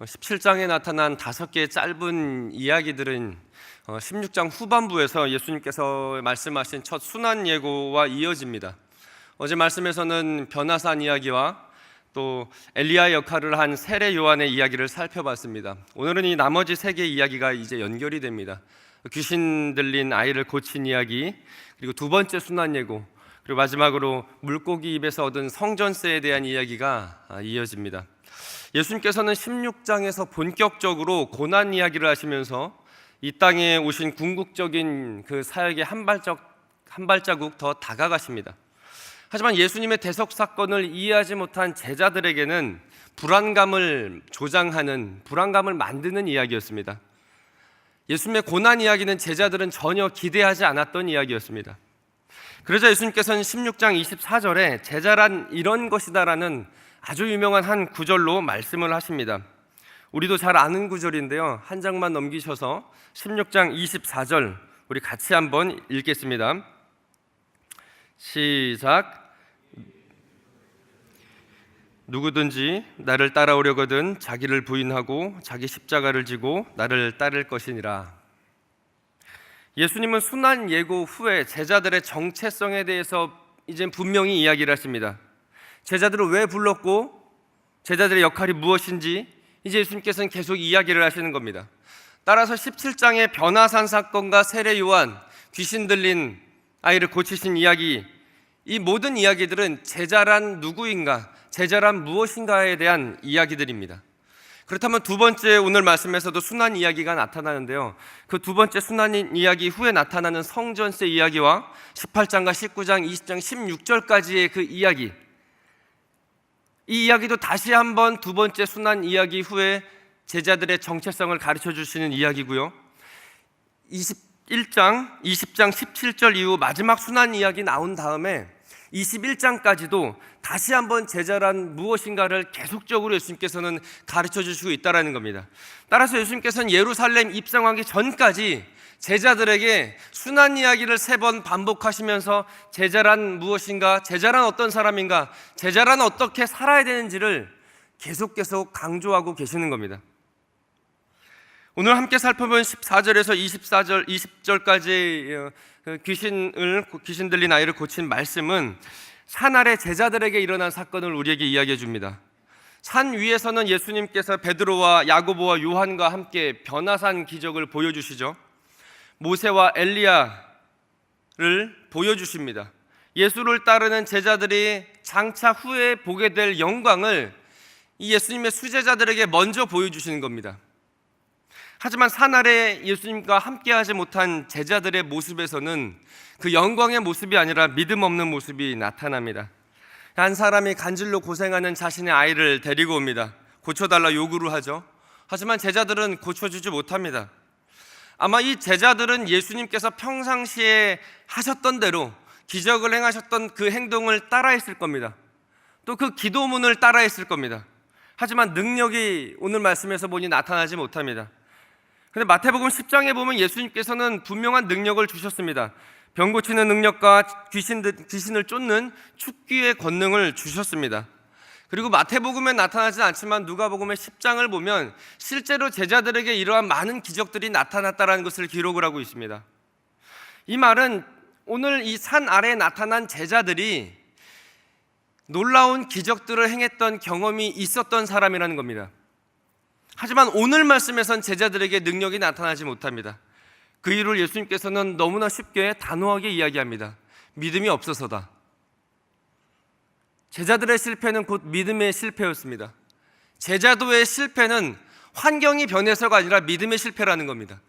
17장에 나타난 5개의 짧은 이야기들은 16장 후반부에서 예수님께서 말씀하신 첫 순환 예고와 이어집니다. 어제 말씀에서는 변화산 이야기와 또 엘리야 역할을 한 세례 요한의 이야기를 살펴봤습니다. 오늘은 이 나머지 3개의 이야기가 이제 연결이 됩니다. 귀신 들린 아이를 고친 이야기, 그리고 두 번째 순환 예고, 그리고 마지막으로 물고기 입에서 얻은 성전세에 대한 이야기가 이어집니다. 예수님께서는 16장에서 본격적으로 고난 이야기를 하시면서 이 땅에 오신 궁극적인 그 사역에 한 발자국 더 다가가십니다. 하지만 예수님의 대속 사건을 이해하지 못한 제자들에게는 불안감을 조장하는, 불안감을 만드는 이야기였습니다. 예수님의 고난 이야기는 제자들은 전혀 기대하지 않았던 이야기였습니다. 그러자 예수님께서는 16장 24절에 제자란 이런 것이다라는 아주 유명한 한 구절로 말씀을 하십니다. 우리도 잘 아는 구절인데요, 한 장만 넘기셔서 16장 24절 우리 같이 한번 읽겠습니다. 시작. 누구든지 나를 따라오려거든 자기를 부인하고 자기 십자가를 지고 나를 따를 것이니라. 예수님은 순환 예고 후에 제자들의 정체성에 대해서 이제 분명히 이야기를 하십니다. 제자들을 왜 불렀고 제자들의 역할이 무엇인지 이제 예수님께서는 계속 이야기를 하시는 겁니다. 따라서 17장의 변화산 사건과 세례 요한, 귀신 들린 아이를 고치신 이야기, 이 모든 이야기들은 제자란 누구인가, 제자란 무엇인가에 대한 이야기들입니다. 그렇다면 두 번째 오늘 말씀에서도 순환 이야기가 나타나는데요, 그 두 번째 순환 이야기 후에 나타나는 성전세 이야기와 18장과 19장, 20장, 16절까지의 그 이야기, 이 이야기도 다시 한번 두 번째 순환 이야기 후에 제자들의 정체성을 가르쳐 주시는 이야기고요, 21장, 20장, 17절 이후 마지막 순환 이야기 나온 다음에 21장까지도 다시 한번 제자란 무엇인가를 계속적으로 예수님께서는 가르쳐 주시고 있다는 겁니다. 따라서 예수님께서는 예루살렘 입성하기 전까지 제자들에게 순환 이야기를 3번 반복하시면서 제자란 무엇인가, 제자란 어떤 사람인가, 제자란 어떻게 살아야 되는지를 계속 강조하고 계시는 겁니다. 오늘 함께 살펴본 14절에서 24절, 20절까지 귀신 들린 아이를 고친 말씀은 산 아래 제자들에게 일어난 사건을 우리에게 이야기해 줍니다. 산 위에서는 예수님께서 베드로와 야고보와 요한과 함께 변화산 기적을 보여주시죠. 모세와 엘리야를 보여주십니다. 예수를 따르는 제자들이 장차 후에 보게 될 영광을 이 예수님의 수제자들에게 먼저 보여주시는 겁니다. 하지만 산 아래 예수님과 함께하지 못한 제자들의 모습에서는 그 영광의 모습이 아니라 믿음 없는 모습이 나타납니다. 한 사람이 간질로 고생하는 자신의 아이를 데리고 옵니다. 고쳐달라 요구를 하죠. 하지만 제자들은 고쳐주지 못합니다. 아마 이 제자들은 예수님께서 평상시에 하셨던 대로 기적을 행하셨던 그 행동을 따라했을 겁니다. 또 그 기도문을 따라했을 겁니다. 하지만 능력이 오늘 말씀에서 보니 나타나지 못합니다. 그런데 마태복음 10장에 보면 예수님께서는 분명한 능력을 주셨습니다. 병 고치는 능력과 귀신을 쫓는 축기의 권능을 주셨습니다. 그리고 마태복음에 나타나지 않지만 누가복음의 10장을 보면 실제로 제자들에게 이러한 많은 기적들이 나타났다는 것을 기록을 하고 있습니다. 이 말은 오늘 이 산 아래에 나타난 제자들이 놀라운 기적들을 행했던 경험이 있었던 사람이라는 겁니다. 하지만 오늘 말씀에선 제자들에게 능력이 나타나지 못합니다. 그 이유를 예수님께서는 너무나 쉽게 단호하게 이야기합니다. 믿음이 없어서다. 제자들의 실패는 곧 믿음의 실패였습니다. 제자도의 실패는 환경이 변해서가 아니라 믿음의 실패라는 겁니다.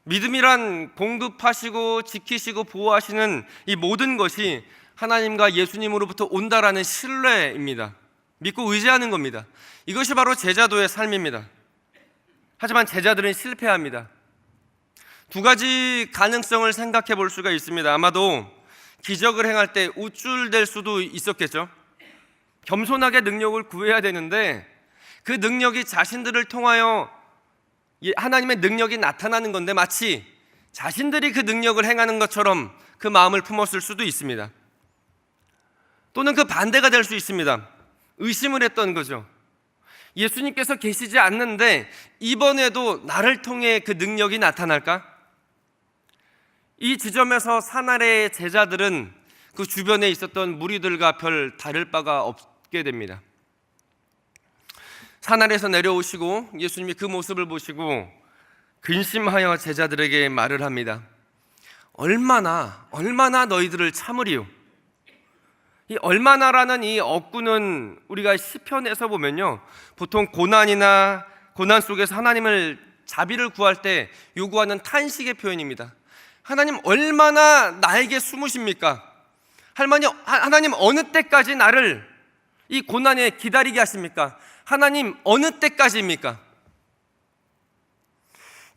믿음이란 공급하시고 지키시고 보호하시는 이 모든 것이 하나님과 예수님으로부터 온다라는 신뢰입니다. 믿고 의지하는 겁니다. 이것이 바로 제자도의 삶입니다. 하지만 제자들은 실패합니다. 두 가지 가능성을 생각해 볼 수가 있습니다. 아마도 기적을 행할 때 우쭐댈 수도 있었겠죠. 겸손하게 능력을 구해야 되는데 그 능력이 자신들을 통하여 하나님의 능력이 나타나는 건데 마치 자신들이 그 능력을 행하는 것처럼 그 마음을 품었을 수도 있습니다. 또는 그 반대가 될 수 있습니다. 의심을 했던 거죠. 예수님께서 계시지 않는데 이번에도 나를 통해 그 능력이 나타날까? 이 지점에서 사나리의 제자들은 그 주변에 있었던 무리들과 별 다를 바가 없게 됩니다. 사나리에서 내려오시고 예수님이 그 모습을 보시고 근심하여 제자들에게 말을 합니다. 얼마나 너희들을 참으리요? 이 얼마나라는 이 어구는 우리가 시편에서 보면요, 보통 고난 속에서 하나님을 자비를 구할 때 요구하는 탄식의 표현입니다. 하나님 얼마나 나에게 숨으십니까? 하나님 어느 때까지 나를 이 고난에 기다리게 하십니까? 하나님 어느 때까지입니까?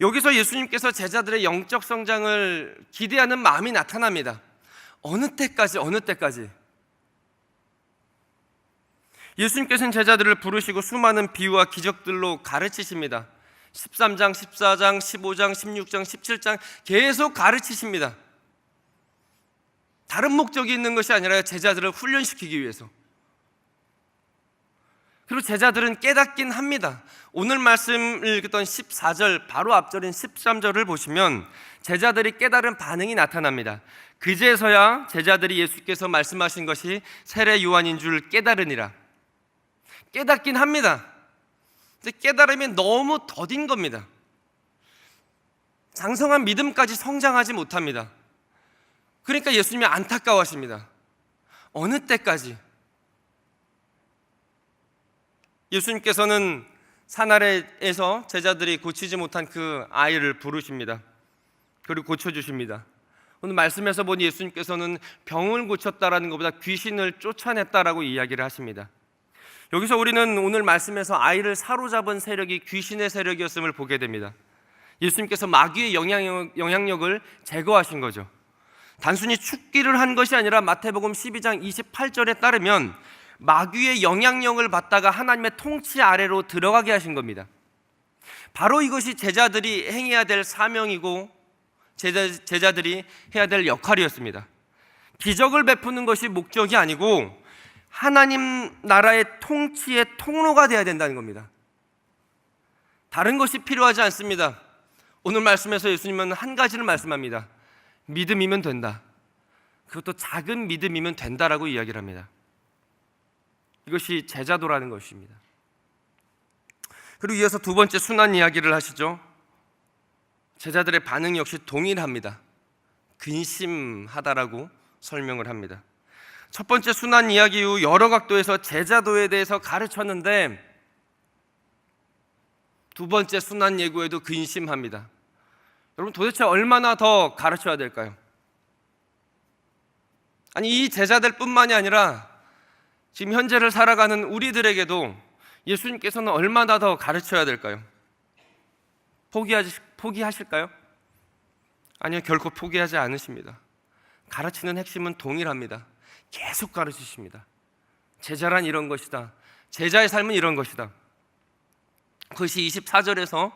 여기서 예수님께서 제자들의 영적 성장을 기대하는 마음이 나타납니다. 어느 때까지? 예수님께서는 제자들을 부르시고 수많은 비유와 기적들로 가르치십니다. 13장, 14장, 15장, 16장, 17장 계속 가르치십니다. 다른 목적이 있는 것이 아니라 제자들을 훈련시키기 위해서. 그리고 제자들은 깨닫긴 합니다. 오늘 말씀을 읽었던 14절 바로 앞절인 13절을 보시면 제자들이 깨달은 반응이 나타납니다. 그제서야 제자들이 예수께서 말씀하신 것이 세례 요한인 줄 깨달으니라. 깨닫긴 합니다. 근데 깨달음이 너무 더딘 겁니다. 장성한 믿음까지 성장하지 못합니다. 그러니까 예수님이 안타까워하십니다. 어느 때까지? 예수님께서는 사나리에서 제자들이 고치지 못한 그 아이를 부르십니다. 그리고 고쳐주십니다. 오늘 말씀에서 보니 예수님께서는 병을 고쳤다라는 것보다 귀신을 쫓아냈다라고 이야기를 하십니다. 여기서 우리는 오늘 말씀에서 아이를 사로잡은 세력이 귀신의 세력이었음을 보게 됩니다. 예수님께서 마귀의 영향력을 제거하신 거죠. 단순히 죽기를 한 것이 아니라 마태복음 12장 28절에 따르면 마귀의 영향력을 받다가 하나님의 통치 아래로 들어가게 하신 겁니다. 바로 이것이 제자들이 행해야 될 사명이고 제자들이 해야 될 역할이었습니다. 기적을 베푸는 것이 목적이 아니고 하나님 나라의 통치의 통로가 되어야 된다는 겁니다. 다른 것이 필요하지 않습니다. 오늘 말씀에서 예수님은 한 가지를 말씀합니다. 믿음이면 된다. 그것도 작은 믿음이면 된다라고 이야기를 합니다. 이것이 제자도라는 것입니다. 그리고 이어서 두 번째 순환 이야기를 하시죠. 제자들의 반응 역시 동일합니다. 근심하다라고 설명을 합니다. 첫 번째 순환 이야기 이후 여러 각도에서 제자도에 대해서 가르쳤는데 두 번째 순환 예고에도 근심합니다. 여러분 도대체 얼마나 더 가르쳐야 될까요? 아니 이 제자들 뿐만이 아니라 지금 현재를 살아가는 우리들에게도 예수님께서는 얼마나 더 가르쳐야 될까요? 포기하실까요? 아니요, 결코 포기하지 않으십니다. 가르치는 핵심은 동일합니다. 계속 가르치십니다. 제자란 이런 것이다. 제자의 삶은 이런 것이다. 그것이 24절에서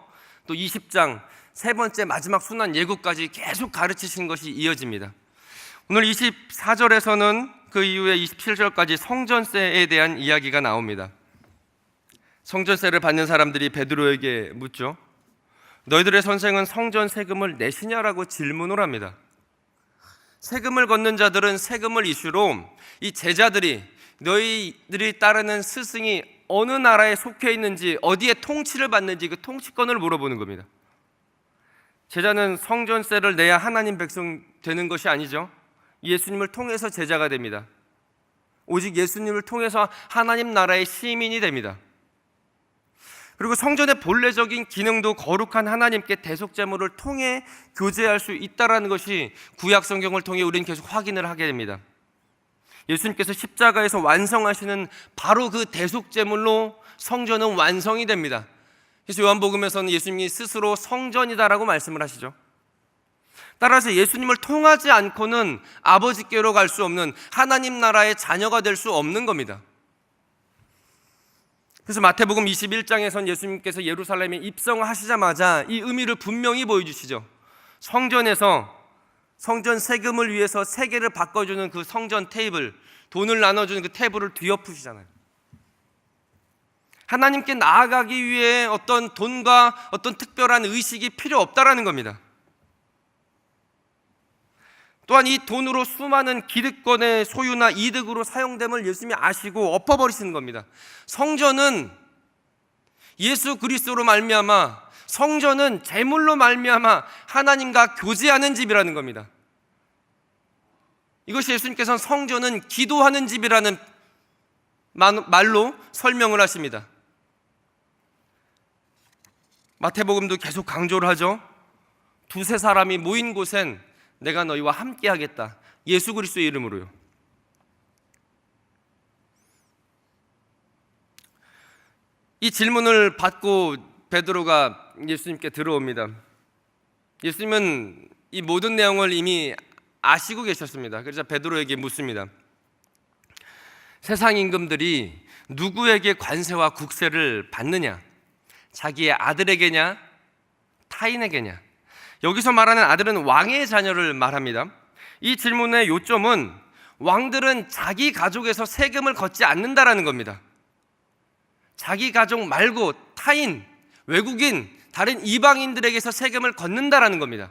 또 20장 세 번째 마지막 순환 예고까지 계속 가르치신 것이 이어집니다. 오늘 24절에서는 그 이후에 27절까지 성전세에 대한 이야기가 나옵니다. 성전세를 받는 사람들이 베드로에게 묻죠. 너희들의 선생은 성전 세금을 내시냐라고 질문을 합니다. 세금을 걷는 자들은 세금을 이슈로 이 제자들이 너희들이 따르는 스승이 어느 나라에 속해 있는지 어디에 통치를 받는지 그 통치권을 물어보는 겁니다. 제자는 성전세를 내야 하나님 백성 되는 것이 아니죠. 예수님을 통해서 제자가 됩니다. 오직 예수님을 통해서 하나님 나라의 시민이 됩니다. 그리고 성전의 본래적인 기능도 거룩한 하나님께 대속제물을 통해 교제할 수 있다는 것이 구약 성경을 통해 우리는 계속 확인을 하게 됩니다. 예수님께서 십자가에서 완성하시는 바로 그 대속제물로 성전은 완성이 됩니다. 그래서 요한복음에서는 예수님이 스스로 성전이다라고 말씀을 하시죠. 따라서 예수님을 통하지 않고는 아버지께로 갈 수 없는 하나님 나라의 자녀가 될 수 없는 겁니다. 그래서 마태복음 21장에선 예수님께서 예루살렘에 입성하시자마자 이 의미를 분명히 보여주시죠. 성전에서 성전 세금을 위해서 세계를 바꿔주는 그 성전 테이블, 돈을 나눠주는 그 테이블을 뒤엎으시잖아요. 하나님께 나아가기 위해 어떤 돈과 어떤 특별한 의식이 필요 없다라는 겁니다. 또한 이 돈으로 수많은 기득권의 소유나 이득으로 사용됨을 예수님이 아시고 엎어버리시는 겁니다. 성전은 예수 그리스도로 말미암아, 성전은 제물로 말미암아 하나님과 교제하는 집이라는 겁니다. 이것이 예수님께서는 성전은 기도하는 집이라는 말로 설명을 하십니다. 마태복음도 계속 강조를 하죠. 두세 사람이 모인 곳엔 내가 너희와 함께 하겠다. 예수 그리스도의 이름으로요. 이 질문을 받고 베드로가 예수님께 들어옵니다. 예수님은 이 모든 내용을 이미 아시고 계셨습니다. 그래서 베드로에게 묻습니다. 세상 임금들이 누구에게 관세와 국세를 받느냐? 자기의 아들에게냐? 타인에게냐? 여기서 말하는 아들은 왕의 자녀를 말합니다. 이 질문의 요점은 왕들은 자기 가족에서 세금을 걷지 않는다라는 겁니다. 자기 가족 말고 타인, 외국인, 다른 이방인들에게서 세금을 걷는다라는 겁니다.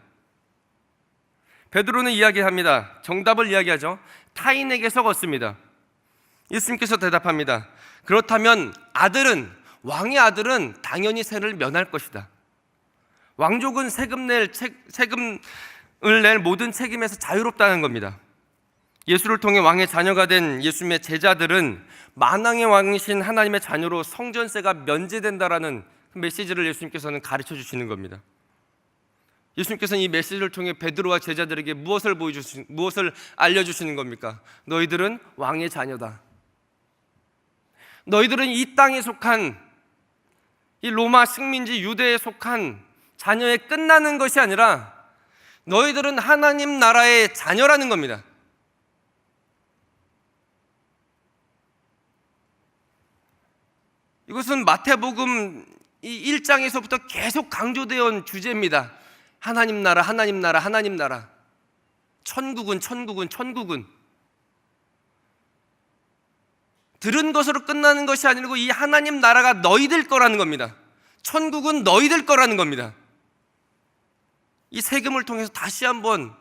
베드로는 이야기합니다. 정답을 이야기하죠. 타인에게서 걷습니다. 예수님께서 대답합니다. 그렇다면 왕의 아들은 당연히 세를 면할 것이다. 왕족은 세금을 낼 모든 책임에서 자유롭다는 겁니다. 예수를 통해 왕의 자녀가 된 예수님의 제자들은 만왕의 왕이신 하나님의 자녀로 성전세가 면제된다라는 메시지를 예수님께서는 가르쳐 주시는 겁니다. 예수님께서는 이 메시지를 통해 베드로와 제자들에게 무엇을 알려주시는 겁니까? 너희들은 왕의 자녀다. 너희들은 이 땅에 속한, 이 로마 식민지 유대에 속한 자녀에 끝나는 것이 아니라 너희들은 하나님 나라의 자녀라는 겁니다. 이것은 마태복음 1장에서부터 계속 강조되어 온 주제입니다. 하나님 나라, 하나님 나라, 하나님 나라. 천국은, 천국은, 천국은. 들은 것으로 끝나는 것이 아니고 이 하나님 나라가 너희들 거라는 겁니다. 천국은 너희들 거라는 겁니다. 이 세금을 통해서 다시 한번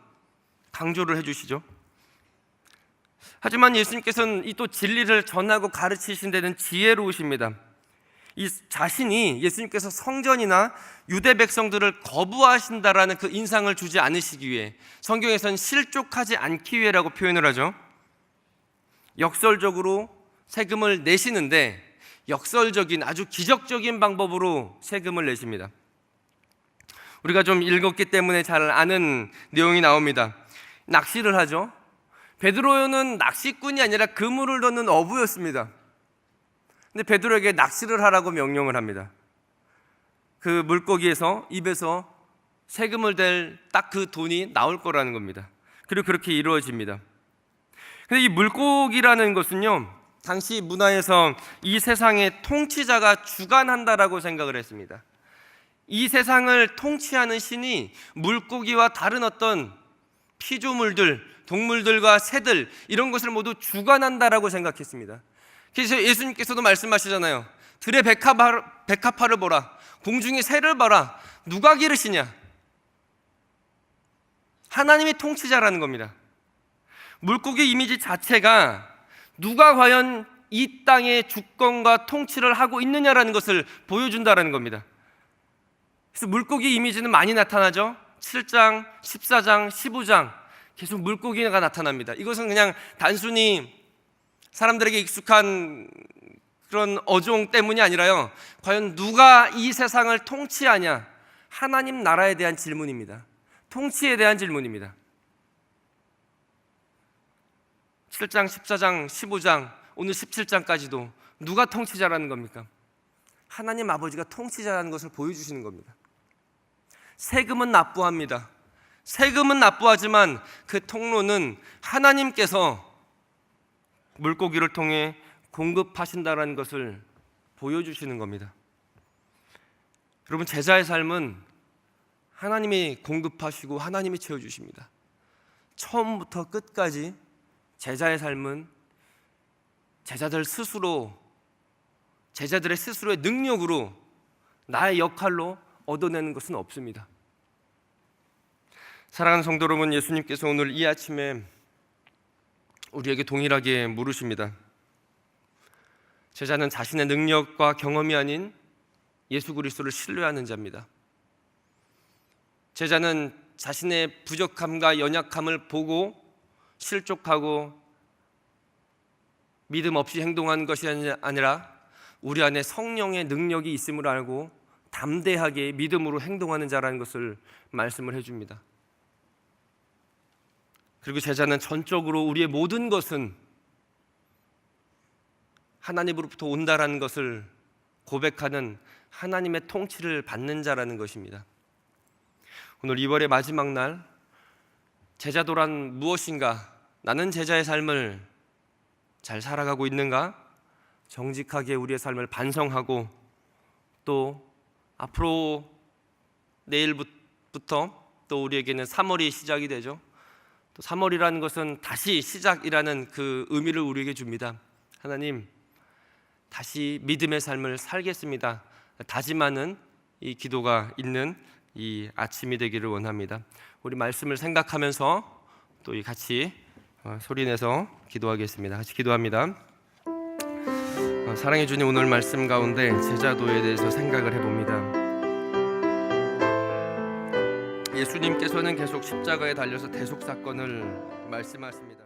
강조를 해주시죠. 하지만 예수님께서는 이 또 진리를 전하고 가르치신 데는 지혜로우십니다. 이 자신이 예수님께서 성전이나 유대 백성들을 거부하신다라는 그 인상을 주지 않으시기 위해, 성경에서는 실족하지 않기 위해라고 표현을 하죠. 역설적으로 세금을 내시는데 역설적인 아주 기적적인 방법으로 세금을 내십니다. 우리가 좀 읽었기 때문에 잘 아는 내용이 나옵니다. 낚시를 하죠. 베드로는 낚시꾼이 아니라 그물을 넣는 어부였습니다. 근데 베드로에게 낚시를 하라고 명령을 합니다. 그 물고기에서 입에서 세금을 댈 딱 그 돈이 나올 거라는 겁니다. 그리고 그렇게 이루어집니다. 근데 이 물고기라는 것은요, 당시 문화에서 이 세상의 통치자가 주관한다라고 생각을 했습니다. 이 세상을 통치하는 신이 물고기와 다른 어떤 피조물들, 동물들과 새들, 이런 것을 모두 주관한다라고 생각했습니다. 그래서 예수님께서도 말씀하시잖아요. 들의 백합화를 보라, 공중의 새를 봐라. 누가 기르시냐? 하나님이 통치자라는 겁니다. 물고기 이미지 자체가 누가 과연 이 땅의 주권과 통치를 하고 있느냐라는 것을 보여준다라는 겁니다. 그래서 물고기 이미지는 많이 나타나죠. 7장, 14장, 15장 계속 물고기가 나타납니다. 이것은 그냥 단순히 사람들에게 익숙한 그런 어종 때문이 아니라요, 과연 누가 이 세상을 통치하냐? 하나님 나라에 대한 질문입니다. 통치에 대한 질문입니다. 7장, 14장, 15장, 오늘 17장까지도 누가 통치자라는 겁니까? 하나님 아버지가 통치자라는 것을 보여주시는 겁니다. 세금은 납부합니다. 세금은 납부하지만 그 통로는 하나님께서 물고기를 통해 공급하신다라는 것을 보여주시는 겁니다. 여러분, 제자의 삶은 하나님이 공급하시고 하나님이 채워주십니다. 처음부터 끝까지 제자의 삶은 제자들 스스로 제자들의 스스로의 능력으로 나의 역할로 얻어내는 것은 없습니다. 사랑하는 성도 여러분, 예수님께서 오늘 이 아침에 우리에게 동일하게 물으십니다. 제자는 자신의 능력과 경험이 아닌 예수 그리스도를 신뢰하는 자입니다. 제자는 자신의 부족함과 연약함을 보고 실족하고 믿음 없이 행동하는 것이 아니라 우리 안에 성령의 능력이 있음을 알고 담대하게 믿음으로 행동하는 자라는 것을 말씀을 해줍니다. 그리고 제자는 전적으로 우리의 모든 것은 하나님으로부터 온다라는 것을 고백하는 하나님의 통치를 받는 자라는 것입니다. 오늘 2월의 마지막 날, 제자도란 무엇인가? 나는 제자의 삶을 잘 살아가고 있는가? 정직하게 우리의 삶을 반성하고 또 앞으로 내일부터 또 우리에게는 3월이 시작이 되죠. 또 3월이라는 것은 다시 시작이라는 그 의미를 우리에게 줍니다. 하나님, 다시 믿음의 삶을 살겠습니다. 다짐하는 이 기도가 있는 이 아침이 되기를 원합니다. 우리 말씀을 생각하면서 또 같이 소리내서 기도하겠습니다. 같이 기도합니다. 사랑해 주님, 오늘 말씀 가운데 제자도에 대해서 생각을 해봅니다. 예수님께서는 계속 십자가에 달려서 대속사건을 말씀하십니다.